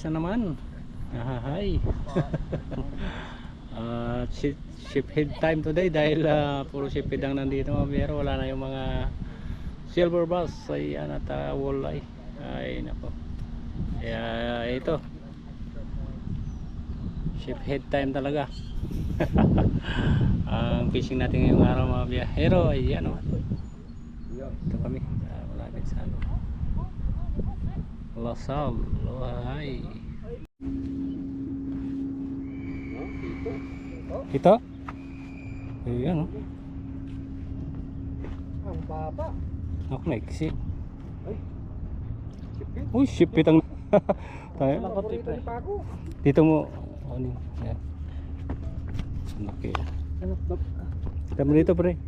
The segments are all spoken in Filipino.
size na naman. Hi. Ship head time today dahil puro ship head ang nandito mga biyahero. Wala na yung mga silver bass ayan, at walleye. Ay nako. Kaya ito, ship head time talaga. Ang fishing natin ngayong araw mga biyahero. Ayan o. Ito kami malapit sa Lasal. Hi. Ito? Ayan o. Ang baba. Ako naiksi. Ay, sipit. Uy, sipit ang tayo. Dito mo. Ano yan? Laki. Kita mo dito pre.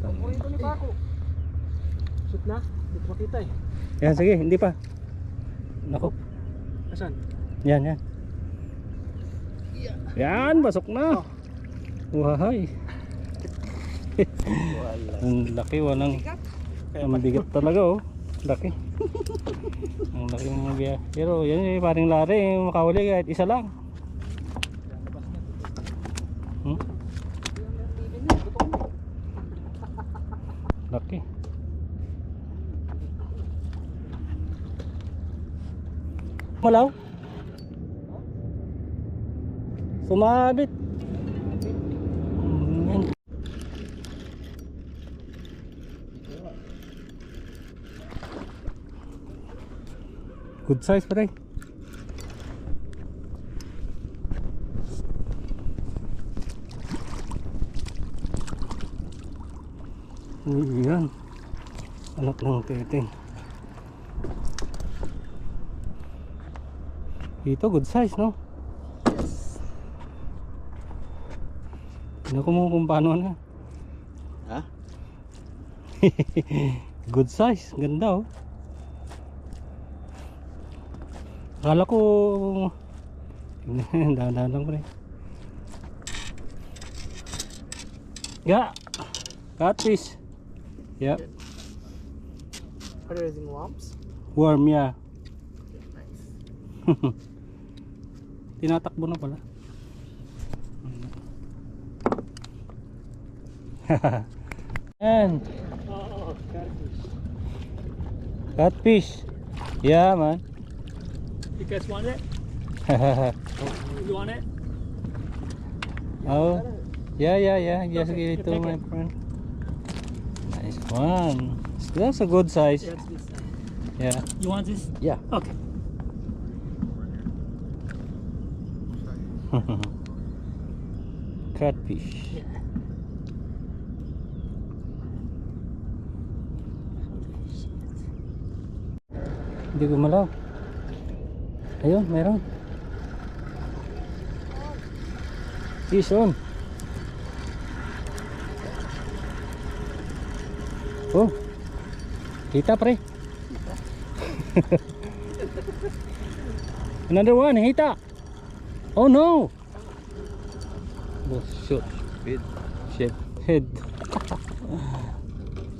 Pakuhin ko ni Paco. Shoot na. Dito makita eh. Yan, sige, hindi pa. Nako. Asan? Yan, yan. Yan, pasok na. Wahay. Ang laki, walang mabigat talaga oh. Laki. Ang laki ng mga biya. Pero yan yung paring lari, makahuli kahit isa lang. Laki. Malaw. Sumabit. Good size pa rin. Yan. Anak ng titing. Ito good size no? Yes. Tignan ko mo kung paano na. Ha? Good size. Ganda oh. Akala ko dahan-dahan lang pre. Yeah. Catfish. Yep. Are they using worms? Worm, yeah. Nice. Tinatakbo na pala. And Oh, catfish. catfish. Yeah, man. You guys want it? You want it? Oh. Yeah. Just give it to take my it. friend. Nice one. That's a good size. Yeah, it's this size. Yeah. You want this? Yeah. Okay. Catfish. Yeah. Hindi gumalaw. Ayun, meron. Fish on. Oh. Kita pre. Another one, hita. Oh no. Oh shoot. Ship head.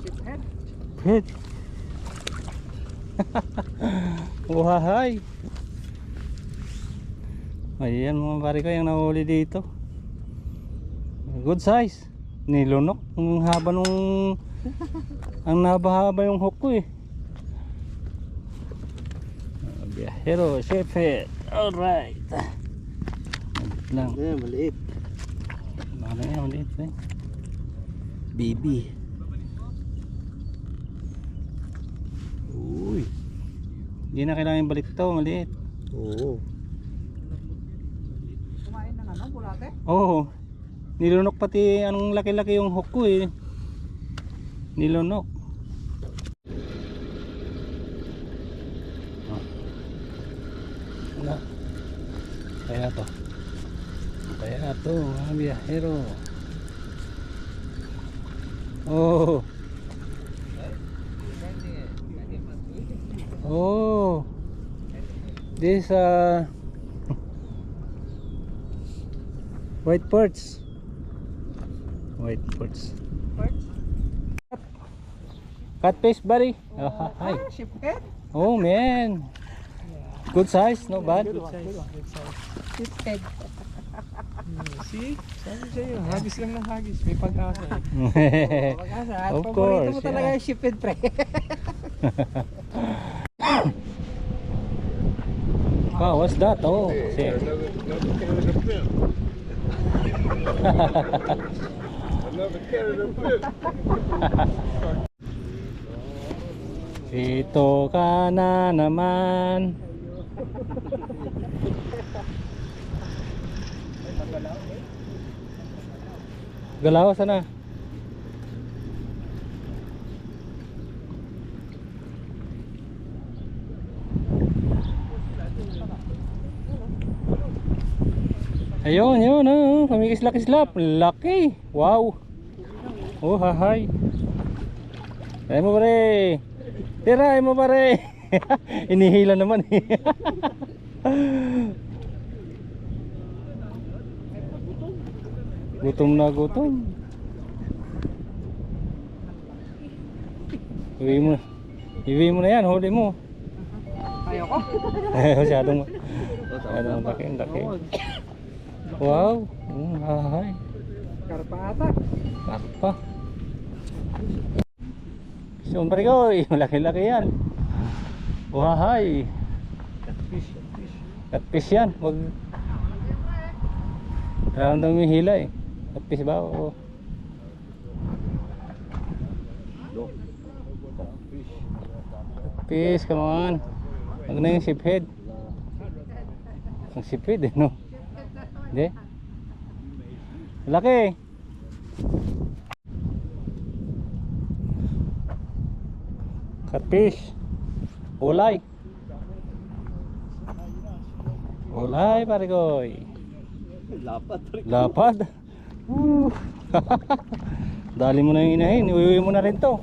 Ship head? Head. Wahay. Ayan mga pare ko yung nahuli dito. Good size. Nilunok. Ang haba nung ang nabahaba yung hook ko eh. Biyahero, ship head. Alright. Maliit lang. Yeah, maliit. Ano yan, maliit eh. Baby. Uy. Hindi na kailangan balik to, maliit. Oo. Kumain ng ano, bulate? Oo. Nilunok pati anong laki-laki yung hook ko eh. Nilunok. Oh. Wala. Kaya to. Kaya to, mga biyahero. Oh. Oh. This white perch. White perch. Perch? Catfish buddy. Oh, hi. Ship head? Oh man. Good size, no bad. Good size. Good size. Shithead. See? Sabi sa'yo, hagis lang ng hagis. May pag-asa eh. Pag-asa. At Of paborito course, mo talaga yeah. yung shithead, pre. Wow, what's that? Oh, see. Another Canada flip. Dito ka na naman. Galaw sana. Ayun, yun, oh, pamikislap-islap. Laki. Wow. Oh, hahay. Ay mo pare. Tira, ay mo pare. Inihila naman eh. Gutom na gutom. Iwi mo na yan, huli mo. Ayoko. Masyadong laki, laki. Wow, hahay. Karpa ata. Karpa. Siyempre pare ko, malaki-laki yan. Wahay. Catfish. Catfish yan. Wag. Kailangan daw may hila eh. Catfish ba? Oo. Catfish, come on. Wag na yung sheephead. Ang sheephead eh, no? Hindi? Laki. Catfish. Ulay. Ulay pare koy. Lapad. Dali mo na yung inahin. Iuwi mo na rin to.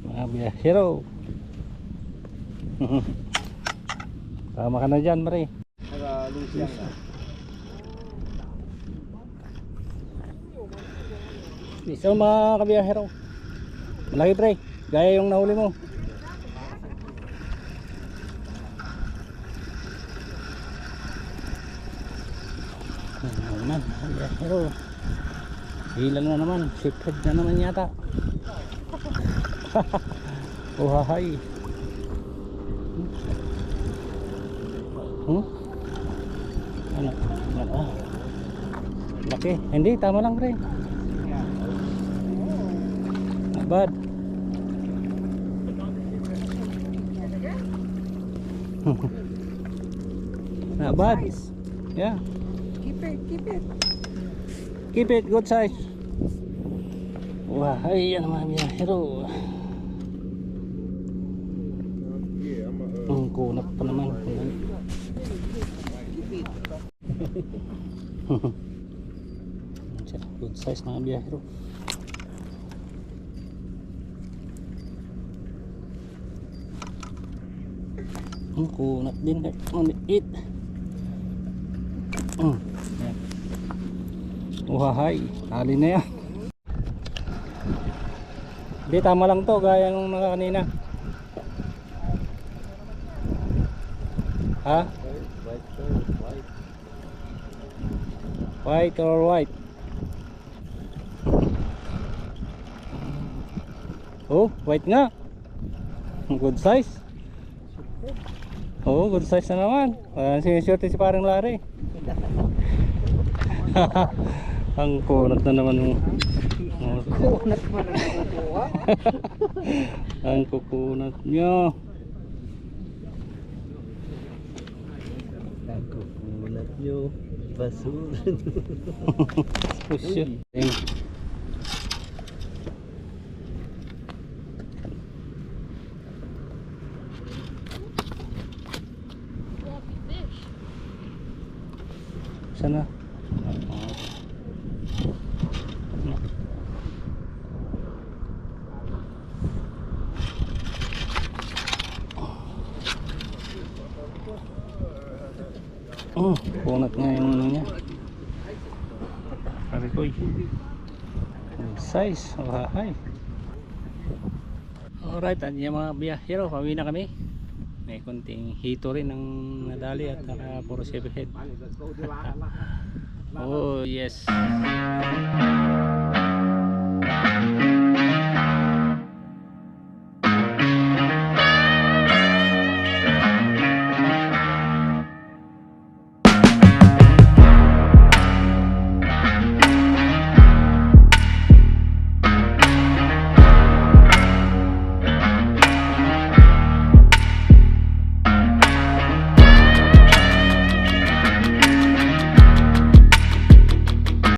Mga biyahero. Tama ka na dyan, Mari. So mga kabiyahero, malaki pre, gaya yung nahuli mo. Ano naman, kabiyahero, hilang na naman, sheephead na naman yata. Uhahay. Ano? Ano? Laki, hindi, tama lang pre. Not bad. Not bad. Yeah. Keep it, keep it. Keep it good size. Wah, ay yan mga biyahero. Yeah, I'm a. Ang kunat pa naman. Good size mga biyahero. Ang kunat din kahit maliit. Yan. Uhahay, tali na yan. Hindi, tama lang to gaya nung kanina. Ha? White or white? Oh, white nga. Good size. Oh, good size na naman. Siniswerte si parang Larry. Ang kunat na naman yung Kunat mo na nakukuha. ang kukunat nyo. Ang kukulat nyo. Basura. Push yun. Sana. Oh, punat nga yung ano niya. Pare ko. Size, oh, hi. Alright, at yung mga biyahero, pauwi na kami. May konting hito rin ng nadali at puro sheephead. Oh yes.